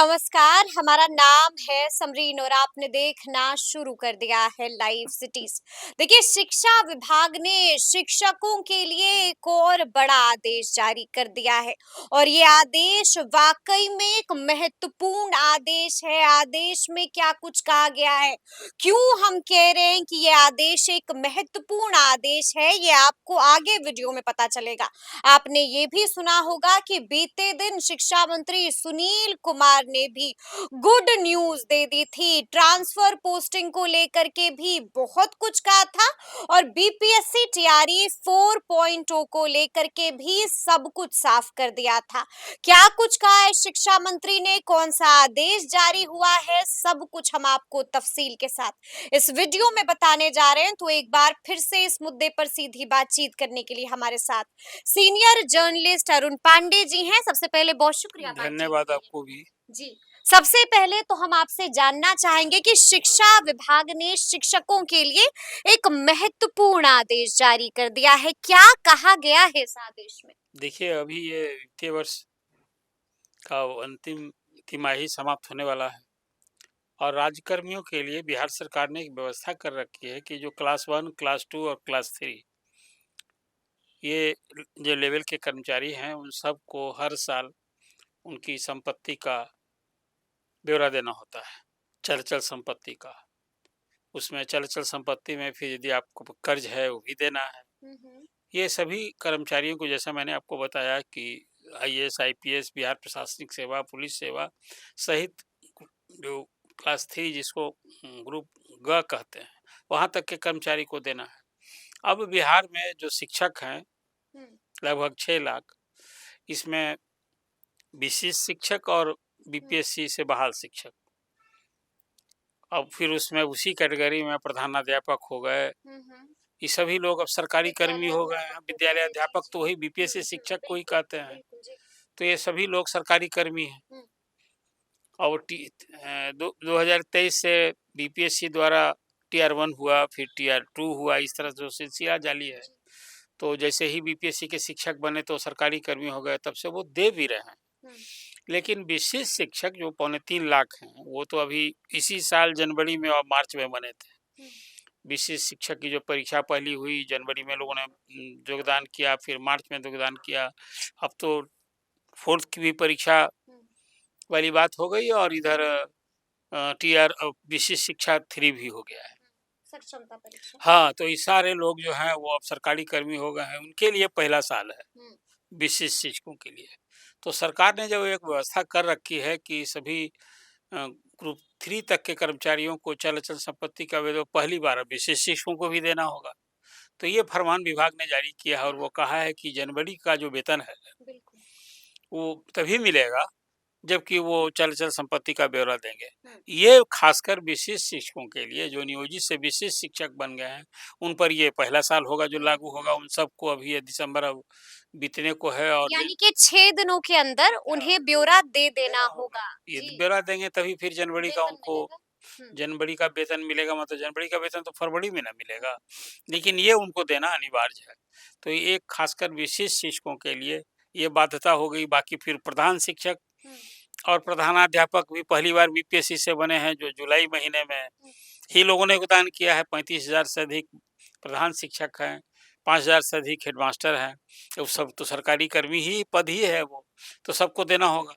नमस्कार, हमारा नाम है समरीन और आपने देखना शुरू कर दिया है लाइव सिटीज। देखिए, शिक्षा विभाग ने शिक्षकों के लिए एक और बड़ा आदेश जारी कर दिया है और ये आदेश वाकई में एक महत्वपूर्ण आदेश है। आदेश में क्या कुछ कहा गया है, क्यों हम कह रहे हैं कि ये आदेश एक महत्वपूर्ण आदेश है, ये आपको आगे वीडियो में पता चलेगा। आपने ये भी सुना होगा कि बीते दिन शिक्षा मंत्री सुनील कुमार ने भी गुड न्यूज दे दी थी। ट्रांसफर पोस्टिंग को लेकर के भी बहुत कुछ कहा था और बीपीएससी टीआरई 4.0 को लेकर के भी सब कुछ साफ कर दिया था। क्या कुछ कहा है शिक्षा मंत्री ने, कौन सा आदेश जारी हुआ है, सब कुछ हम आपको तफसील के साथ इस वीडियो में बताने जा रहे हैं। तो एक बार फिर से इस मुद्दे पर सीधी बातचीत करने के लिए हमारे साथ सीनियर जर्नलिस्ट अरुण पांडे जी हैं। सबसे पहले बहुत शुक्रिया धन्यवाद आपको भी जी। सबसे पहले तो हम आपसे जानना चाहेंगे कि शिक्षा विभाग ने शिक्षकों के लिए एक महत्वपूर्ण आदेश जारी कर दिया है। क्या कहा गया है इस आदेश में? देखिए, अभी ये वित्तीय वर्ष का अंतिम तिमाही समाप्त होने वाला है और राज्यकर्मियों के लिए बिहार सरकार ने एक व्यवस्था कर रखी है कि जो क्लास 1, क्लास 2 और क्लास 3 ये जो लेवल के कर्मचारी हैं उन सबको हर साल उनकी संपत्ति का ब्यौरा देना होता है, चल संपत्ति का। उसमें चल संपत्ति में फिर यदि आपको कर्ज है वो भी देना है। ये सभी कर्मचारियों को, जैसा मैंने आपको बताया कि आईएएस, आईपीएस, बिहार प्रशासनिक सेवा, पुलिस सेवा सहित जो क्लास 3 जिसको ग्रुप ग कहते हैं, वहाँ तक के कर्मचारी को देना है। अब बिहार में जो शिक्षक हैं लगभग 6 लाख, इसमें विशेष शिक्षक और बीपीएससी से बहाल शिक्षक, अब फिर उसमें उसी कैटेगरी में प्रधानाध्यापक हो गए, ये सभी लोग अब सरकारी कर्मी हो गए हैं। विद्यालय अध्यापक तो वही बीपीएससी शिक्षक को ही कहते हैं, तो ये सभी लोग सरकारी कर्मी हैं। और 2023 से बीपीएससी द्वारा टीआर 1 हुआ, फिर टीआर 2 हुआ, इस तरह से सिलसिला जारी है। तो जैसे ही बीपीएससी के शिक्षक बने तो सरकारी कर्मी हो गए, तब से वो दे भी रहे हैं। लेकिन विशेष शिक्षक जो 3.25 लाख हैं, वो तो अभी इसी साल जनवरी में और मार्च में बने थे। विशेष शिक्षक की जो परीक्षा पहली हुई जनवरी में, लोगों ने योगदान किया, फिर मार्च में योगदान किया। अब तो 4th की भी परीक्षा वाली बात हो गई और इधर टीआर विशेष शिक्षा 3 भी हो गया है। सक्षमता परीक्षा। हाँ, तो ये सारे लोग जो हैं वो अब सरकारी कर्मी हो गए हैं, उनके लिए पहला साल है विशेष शिक्षकों के लिए। तो सरकार ने जब एक व्यवस्था कर रखी है कि सभी ग्रुप 3 तक के कर्मचारियों को चल संपत्ति का वेतन पहली बार अब विशेष शिक्षकों को भी देना होगा, तो ये फरमान विभाग ने जारी किया है और वो कहा है कि जनवरी का जो वेतन है वो तभी मिलेगा जबकि वो चल संपत्ति का ब्यौरा देंगे। ये खासकर विशेष शिक्षकों के लिए, जो नियोजित से विशेष शिक्षक बन गए हैं, उन पर ये पहला साल होगा जो लागू होगा। उन सबको अभी ये दिसंबर अब बीतने को है और यानी कि 6 दिनों के अंदर उन्हें ब्यौरा दे देना होगा। ये ब्यौरा देंगे तभी फिर जनवरी का उनको जनवरी का वेतन मिलेगा। मतलब जनवरी का वेतन तो फरवरी में ना मिलेगा, लेकिन ये उनको देना अनिवार्य है। तो ये एक खासकर विशेष शिक्षकों के लिए ये बाध्यता हो गई। बाकी फिर प्रधान शिक्षक और प्रधानाध्यापक भी पहली बार बीपीएससी से बने हैं, जो जुलाई महीने में ही लोगों ने योगदान किया है। 35,000 से अधिक प्रधान शिक्षक हैं, 5,000 से अधिक हेडमास्टर हैं, तो सब तो सरकारी कर्मी ही पद ही है वो, तो सबको देना होगा।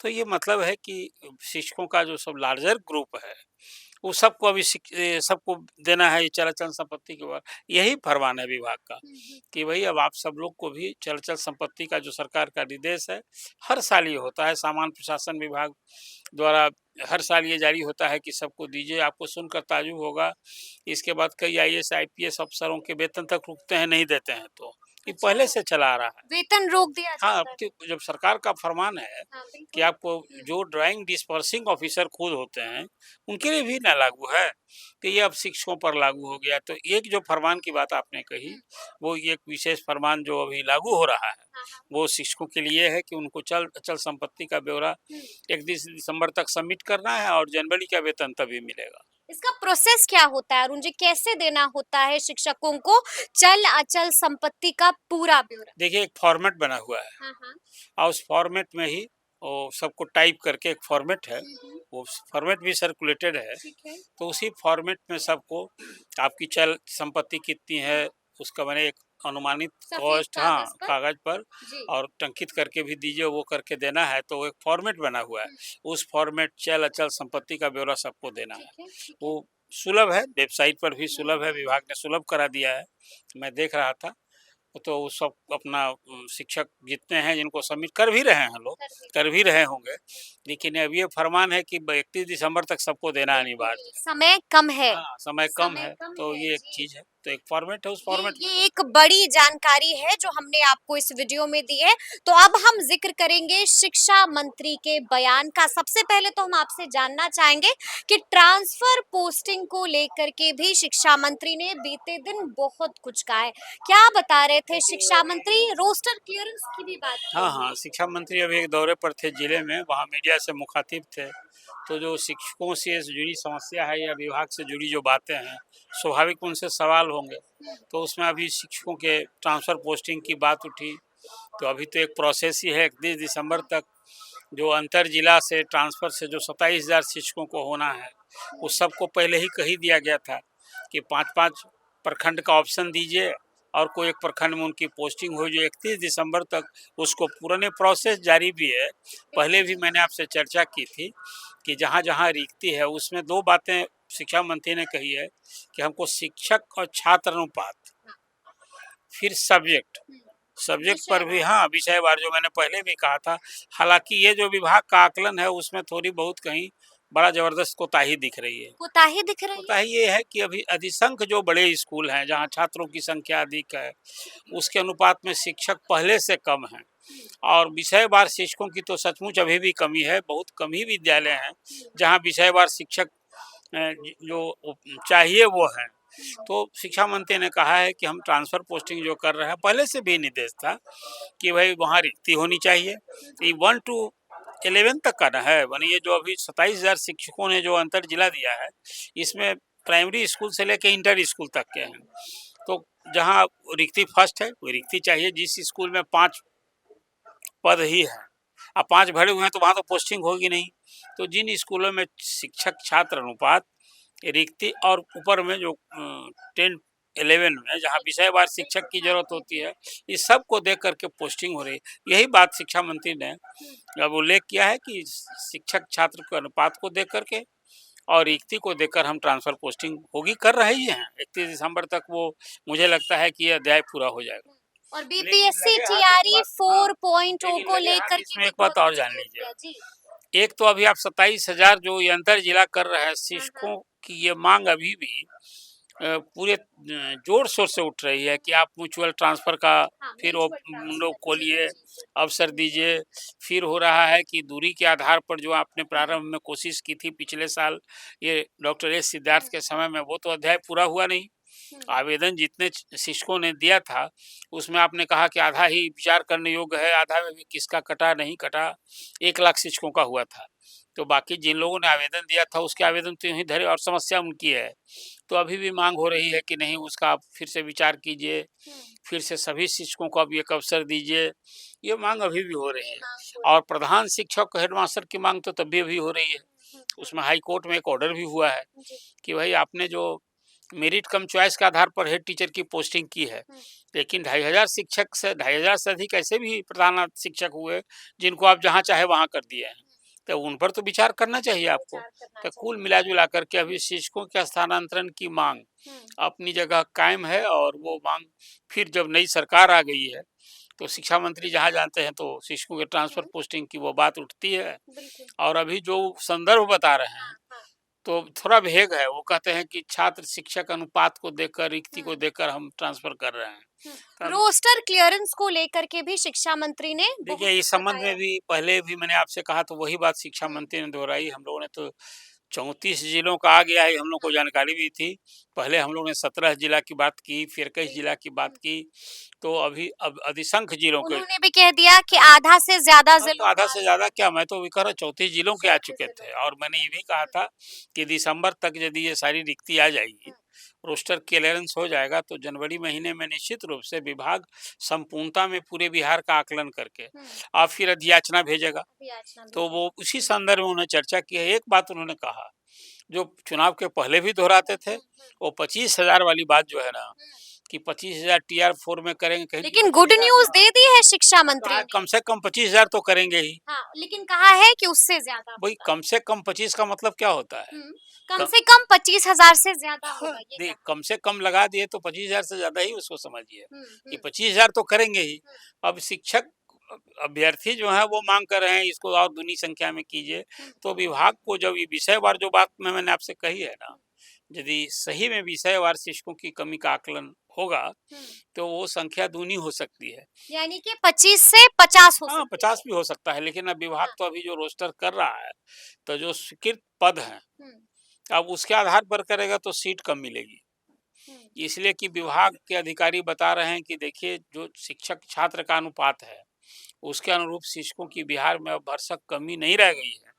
तो ये मतलब है कि शिक्षकों का जो सब लार्जर ग्रुप है वो सबको अभी सबको देना है ये चल संपत्ति के बाद। यही फरमान है विभाग का कि भाई अब आप सब लोग को भी चल संपत्ति का जो सरकार का निर्देश है, हर साल ये होता है, सामान्य प्रशासन विभाग द्वारा हर साल ये जारी होता है कि सबको दीजिए। आपको सुनकर ताज्जुब होगा, इसके बाद कई आईएएस आईपीएस अफसरों के वेतन तक रुकते हैं, नहीं देते हैं। तो ये पहले से चला आ रहा है, वेतन रोक दिया हाँ। जाता अब है। तो जब सरकार का फरमान है कि आपको जो ड्राइंग डिस्पर्सिंग ऑफिसर खुद होते हैं उनके लिए भी ना लागू है, तो ये अब शिक्षकों पर लागू हो गया। तो एक जो फरमान की बात आपने कही, वो एक विशेष फरमान जो अभी लागू हो रहा है वो शिक्षकों के लिए है कि उनको चल संपत्ति का ब्यौरा 31 दिसंबर तक सबमिट करना है और जनवरी का वेतन तभी मिलेगा। इसका प्रोसेस क्या होता है अरुण जी, कैसे देना होता है शिक्षकों को चल अचल संपत्ति का पूरा ब्यौरा? देखिए, एक फॉर्मेट बना हुआ है और उस फॉर्मेट में ही वो सबको टाइप करके एक फॉर्मेट है, वो फॉर्मेट भी सर्कुलेटेड है। ठीक है। तो उसी फॉर्मेट में सबको आपकी चल संपत्ति कितनी है, उसका मैंने एक अनुमानित सफेद कॉस्ट, हाँ, कागज पर। कागज़ पर जी। और टंकित करके भी दीजिए, वो करके देना है। तो एक फॉर्मेट बना हुआ है, उस फॉर्मेट चल अचल संपत्ति का ब्यौरा सबको देना है। ठीक है, ठीक है। वो सुलभ है, वेबसाइट पर भी सुलभ है, विभाग ने सुलभ करा दिया है। मैं देख रहा था। तो वो सब अपना शिक्षक जितने हैं जिनको सबमिट कर भी रहे हैं लोग, कर भी रहे होंगे, लेकिन अब ये फरमान है कि 31 दिसंबर तक सबको देना बिल्कुल, अनिवार्य है। समय कम है। हाँ, समय कम समय है, कम तो है, ये एक जी। चीज़ है, तो एक फॉर्मेट है, उस ये फॉर्मेट में ये एक बड़ी जानकारी है जो हमने आपको इस वीडियो में दी है। तो अब हम जिक्र करेंगे शिक्षा मंत्री के बयान का। सबसे पहले तो हम आपसे जानना चाहेंगे कि ट्रांसफर पोस्टिंग को लेकर के भी शिक्षा मंत्री ने बीते दिन बहुत कुछ कहा है। क्या बता रहे थे शिक्षा मंत्री? रोस्टर क्लियरेंस की भी बात की हाँ, उन्होंने। हाँ, शिक्षा मंत्री अभी एक दौरे पर थे जिले में, वहाँ मीडिया से मुखातिब थे। तो जो शिक्षकों से जुड़ी समस्या है या विभाग से जुड़ी जो बातें हैं, स्वाभाविक उनसे सवाल होंगे। तो उसमें अभी शिक्षकों के ट्रांसफ़र पोस्टिंग की बात उठी, तो अभी तो एक प्रोसेस ही है 31 दिसंबर तक। जो अंतर जिला से ट्रांसफ़र से जो 27,000 शिक्षकों को होना है, उस सबको पहले ही कह ही दिया गया था कि 5-5 प्रखंड का ऑप्शन दीजिए और कोई एक प्रखंड में उनकी पोस्टिंग हो, जो 31 दिसंबर तक उसको पूरा प्रोसेस जारी भी है। पहले भी मैंने आपसे चर्चा की थी कि जहाँ-जहाँ रिक्ति है उसमें 2 बातें शिक्षा मंत्री ने कही है कि हमको शिक्षक और छात्र अनुपात, फिर सब्जेक्ट, सब्जेक्ट पर भी, हाँ, विषयवार जो मैंने पहले भी कहा था। हालाँकि ये जो विभाग का आकलन है उसमें थोड़ी बहुत कहीं बड़ा ज़बरदस्त कोताही दिख रही है। कोताही दिख रही है। कोताही ये है कि अभी अधिसंख्य जो बड़े स्कूल हैं जहाँ छात्रों की संख्या अधिक है, उसके अनुपात में शिक्षक पहले से कम हैं। और विषयवार शिक्षकों की तो सचमुच अभी भी कमी है, बहुत कम ही विद्यालय हैं जहाँ विषयवार शिक्षक जो चाहिए वो हैं। तो शिक्षा मंत्री ने कहा है कि हम ट्रांसफ़र पोस्टिंग जो कर रहे हैं, पहले से भी निर्देश था कि भाई वहाँ रिक्ति होनी चाहिए। ये 1 टू 11 तक का ना है, माने ये जो अभी 27,000 शिक्षकों ने जो अंतर जिला दिया है, इसमें प्राइमरी स्कूल से लेके इंटर स्कूल तक के हैं। तो जहाँ रिक्ति फर्स्ट है, वो रिक्ति चाहिए। जिस स्कूल में 5 पद ही हैं, अब 5 भरे हुए हैं तो वहाँ तो पोस्टिंग होगी नहीं। तो जिन स्कूलों में शिक्षक छात्र अनुपात, रिक्ति और ऊपर में जो 10 11 में जहाँ विषयवार शिक्षक की ज़रूरत होती है, इस सब को देख कर के पोस्टिंग हो रही है। यही बात शिक्षा मंत्री ने अब उल्लेख किया है कि शिक्षक छात्र के अनुपात को देख कर के और रिक्ति को देखकर हम ट्रांसफ़र पोस्टिंग होगी, कर रहे ही हैं। 31 दिसंबर तक वो, मुझे लगता है कि ये अध्याय पूरा हो जाएगा। और लेकिन बीपीएससी लगे हाथ एक टीआरई बात, हाँ, 4.0 लेकिन को लगे हाथ लेकर के इसमें भी एक बात बहुत और कुछ जान कह लीजिए। दिया जी। एक तो अभी आप 27,000 जो ये अंतर जिला कर रहे हैं, शिक्षकों की ये मांग अभी भी पूरे जोर शोर से उठ रही है कि आप म्यूचुअल ट्रांसफ़र का हाँ, फिर वो म्यूचुअल लोग ट्रांसफर जी, खोलिए, जी, जी। अवसर दीजिए। फिर हो रहा है कि दूरी के आधार पर जो आपने प्रारंभ में कोशिश की थी पिछले साल, ये डॉक्टर एस सिद्धार्थ के समय में, वो तो अध्याय पूरा हुआ नहीं। आवेदन जितने शिक्षकों ने दिया था, उसमें आपने कहा कि आधा ही विचार करने योग्य है, आधा में भी किसका कटा नहीं कटा, 1 लाख शिक्षकों का हुआ था। तो बाकी जिन लोगों ने आवेदन दिया था उसके आवेदन तो यूँ ही धरे और समस्या उनकी है। तो अभी भी माँग हो रही है कि नहीं, उसका आप फिर से विचार कीजिए, फिर से सभी शिक्षकों को अब एक अवसर दीजिए। ये माँग अभी भी हो रही है। और प्रधान शिक्षक, हेडमास्टर की माँग तो तब भी अभी हो रही है। उसमें हाई कोर्ट में एक ऑर्डर भी हुआ है कि भाई आपने जो मेरिट कम चॉइस के आधार पर हेड टीचर की पोस्टिंग की है, लेकिन 2,500 शिक्षक से 2,500 से अधिक ऐसे भी प्रधान शिक्षक हुए जिनको आप जहाँ चाहे वहाँ कर दिए हैं। तो उन पर तो विचार करना चाहिए आपको। तो कुल मिला-जुला करके अभी शिक्षकों के स्थानांतरण की माँग अपनी जगह कायम है, और वो माँग फिर जब नई सरकार आ गई है, तो शिक्षा मंत्री जहाँ जाते हैं तो शिक्षकों के ट्रांसफ़र पोस्टिंग की वो बात उठती है। और अभी जो संदर्भ बता रहे हैं, तो थोड़ा भेग है। वो कहते हैं कि छात्र शिक्षक अनुपात को देखकर, रिक्ति को देखकर हम ट्रांसफ़र कर रहे हैं। तब रोस्टर क्लियरेंस को लेकर के भी शिक्षा मंत्री ने देखिए, बहुत इस संबंध बताया। में भी पहले भी मैंने आपसे कहा, तो वही बात शिक्षा मंत्री ने दोहराई। हम लोगों ने तो 34 जिलों का आ गया है, हम लोग को जानकारी भी थी। पहले हम लोगों ने 17 जिला की बात की, फिर 21 जिला की बात की, तो अभी अब अधिसंख्य जिलों के, उन्होंने भी कह दिया कि आधा से ज्यादा हाँ, तो जिलों आधा का। से ज़्यादा क्या, मैं तो भी कह रहा 34 जिलों के आ 34 चुके जिलों थे। का। और मैंने ये भी कहा था कि दिसंबर तक यदि ये सारी रिक्ति आ जाएगी, रोस्टर क्लियरेंस हो जाएगा तो जनवरी महीने में निश्चित रूप से विभाग संपूर्णता में पूरे बिहार का आकलन करके और फिर अधियाचना भेजेगा। याचना तो भेजेगा। वो उसी संदर्भ में उन्होंने चर्चा की है। एक बात उन्होंने कहा, जो चुनाव के पहले भी दोहराते थे, वो 25,000 वाली बात जो है ना, कि 25,000 टीआर-4 में करेंगे, कहीं लेकिन गुड न्यूज़ दे दी है शिक्षा तो मंत्री कहा ने। कम से कम 25,000 तो करेंगे ही। हाँ, लेकिन कहा है कि उससे ज़्यादा वही होगा। कम से कम 25 का मतलब क्या होता है? कम कम से कम 25,000 से ज़्यादा हाँ, होगा ये कहा। कम से कम लगा दिए तो 25,000 से ज़्यादा ही उसको समझिए, हुँ, कि हुँ, 25,000 तो करेंगे ही। हुँ, अब शिक्षक अभ्यर्थी जो हैं वो माँग कर रहे हैं इसको और दूनी संख्या में कीजिए। हुँ, तो विभाग को जब ये विषयवार जो बात मैंने आपसे कही है ना, यदि सही में विषयवार शिक्षकों की कमी का आकलन होगा, हुँ। तो वो संख्या दूनी हो सकती है। यानी कि 25 से 50 हो हाँ, सकती 50 है। भी हो सकता है, लेकिन अब विभाग हाँ, तो अभी जो रोस्टर कर रहा है, तो जो स्वीकृत पद हैं, हुँ, अब उसके आधार पर करेगा तो सीट कम मिलेगी। हुँ, इसलिए कि विभाग के अधिकारी बता रहे हैं कि देखिए जो शिक्षक छात्र का अनुपात है, उसके अनुरूप शिक्षकों की बिहार में अब भरसक कमी नहीं रह गई है।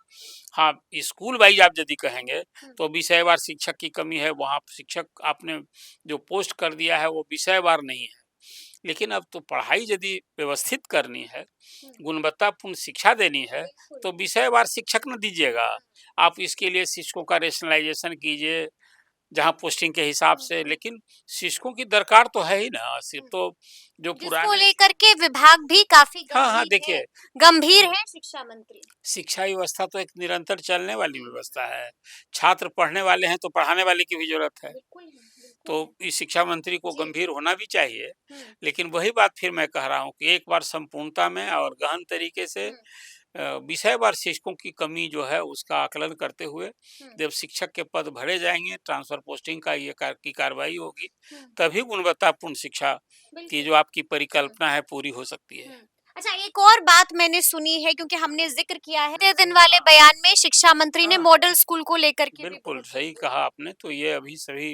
हाँ, स्कूल वाइज़ आप यदि कहेंगे हुँ, तो विषयवार शिक्षक की कमी है, वहाँ शिक्षक आपने जो पोस्ट कर दिया है वो विषयवार नहीं है। लेकिन अब तो पढ़ाई यदि व्यवस्थित करनी है, हुँ, गुणवत्तापूर्ण शिक्षा देनी है, बिल्कुल। तो विषयवार शिक्षक न दीजिएगा। आप इसके लिए शिक्षकों का रेशनलाइज़ेशन कीजिए, जहाँ पोस्टिंग के हिसाब हुँ, से, हुँ, लेकिन शिक्षकों की दरकार तो है ही ना, सिर्फ़ हुँ। तो जो जिसको पुराने लेकर के विभाग भी काफ़ी हाँ, हाँ, देखिए गंभीर है शिक्षा मंत्री। शिक्षा व्यवस्था तो एक निरंतर चलने वाली व्यवस्था है। छात्र पढ़ने वाले हैं तो पढ़ाने वाले की भी ज़रूरत है। बिल्कुल है, बिल्कुल तो है। इस शिक्षा मंत्री को जी। गंभीर होना भी चाहिए। हुँ, लेकिन वही बात फिर मैं कह रहा हूँ कि एक बार संपूर्णता में और गहन तरीके से हुँ, विषयवार शिक्षकों की कमी जो है उसका आकलन करते हुए हुँ, जब शिक्षक के पद भरे जाएँगे, ट्रांसफ़र पोस्टिंग का ये की कार्रवाई होगी, हुँ, तभी गुणवत्तापूर्ण शिक्षा की बिल्कुल। जो आपकी हुँ। परिकल्पना है पूरी हो सकती है। हुँ। अच्छा एक और बात मैंने सुनी है क्योंकि हमने ज़िक्र किया है पिछले दिन वाले बयान में शिक्षा मंत्री ने हाँ, मॉडल स्कूल को लेकर के भी बिल्कुल बहुत सही कहा आपने। तो ये अभी सभी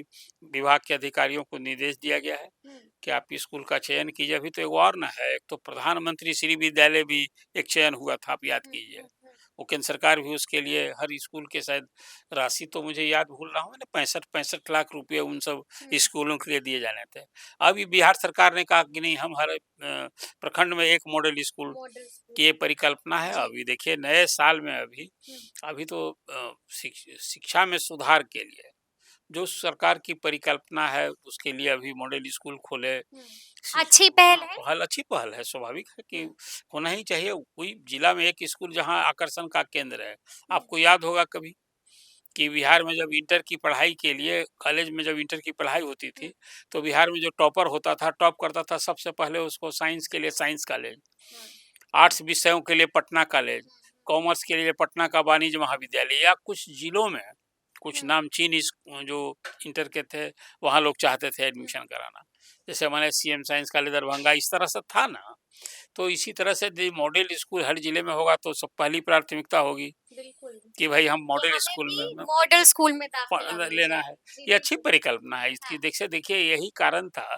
विभाग के अधिकारियों को निर्देश दिया गया है हुँ, कि आप स्कूल का चयन कीजिए। अभी तो एक और ना है, एक तो प्रधानमंत्री श्री विद्यालय भी एक चयन हुआ था, आप याद हुँ, कीजिए। हुँ, हुँ, वो केंद्र सरकार भी उसके लिए हर स्कूल के शायद राशि तो मुझे याद भूल रहा हूँ मैंने 65 लाख रुपए उन सब हुँ। स्कूलों के लिए दिए जाने थे। अभी बिहार सरकार ने कहा कि नहीं हम हर प्रखंड में एक मॉडल स्कूल मॉडल स्कूल। की ये परिकल्पना है। जी। अभी देखिए नए साल में अभी हुँ, अभी तो शिक्षा में सुधार के लिए जो सरकार की परिकल्पना है उसके लिए अभी मॉडल स्कूल खोले। हुँ। शिश अच्छी पहल हाँ, है। पहल अच्छी पहल है, स्वाभाविक है कि हुँ, होना ही चाहिए। कोई जिला में एक स्कूल जहाँ आकर्षण का केंद्र है। हुँ, आपको याद होगा कभी कि बिहार में जब इंटर की पढ़ाई के लिए कॉलेज में जब इंटर की पढ़ाई होती हुँ, थी, तो बिहार में जो टॉपर होता था, टॉप करता था, सबसे पहले उसको साइंस के लिए साइंस कॉलेज, हाँ, आर्ट्स विषयों के लिए पटना कॉलेज, हुँ, कॉमर्स के लिए पटना का वाणिज्य महाविद्यालय या कुछ जिलों में कुछ हुँ, नामचीन जो इंटर के थे, वहाँ लोग चाहते थे हुँ, एडमिशन कराना। जैसे हमारे सीएम साइंस कॉलेज दरभंगा इस तरह से था ना। तो इसी तरह से यदि मॉडल स्कूल हर जिले में होगा तो सब पहली प्राथमिकता होगी बिल्कुल। कि भाई हम कि मॉडल हमें स्कूल भी में मॉडल स्कूल में दाखिला मिल लेना जाए। है। जी, ये अच्छी बिल्कुल। परिकल्पना है हाँ, इसकी। देखिए देखिए यही कारण था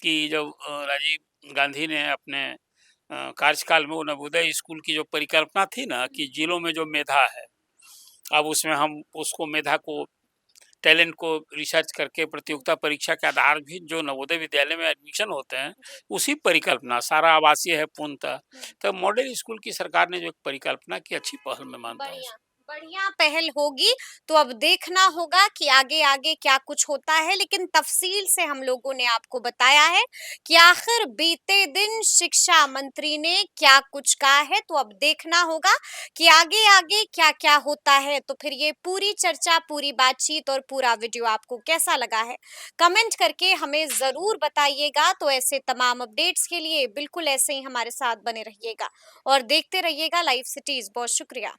कि जब राजीव गांधी ने अपने कार्यकाल में वो नवोदय स्कूल की जो परिकल्पना थी ना हुँ, कि जिलों में जो मेधा है, अब उसमें हम उसको मेधा को टैलेंट को रिसर्च करके हुँ, प्रतियोगिता परीक्षा के आधार भी जो नवोदय विद्यालय में एडमिशन होते हैं, जी, उसी परिकल्पना सारा आवासीय है पूर्णतः। हुँ। तो मॉडल स्कूल की सरकार ने जो एक परिकल्पना की अच्छी पहल मैं मानता हूँ बढ़िया, उसको। बढ़िया पहल होगी, तो अब देखना होगा कि आगे-आगे क्या कुछ होता है, लेकिन तफ़सील से हम लोगों ने आपको बताया है कि आखिर बीते दिन शिक्षा मंत्री ने क्या कुछ कहा है, तो अब देखना होगा कि आगे-आगे क्या-क्या होता है। तो फिर ये पूरी चर्चा, पूरी बातचीत और पूरा वीडियो आपको कैसा लगा है? कमेंट करके हमें ज़रूर बताइएगा, तो ऐसे तमाम अपडेट्स के लिए बिल्कुल ऐसे ही हमारे साथ बने रहिएगा और देखते रहिएगा लाइव सिटीज़। बहुत शुक्रिया।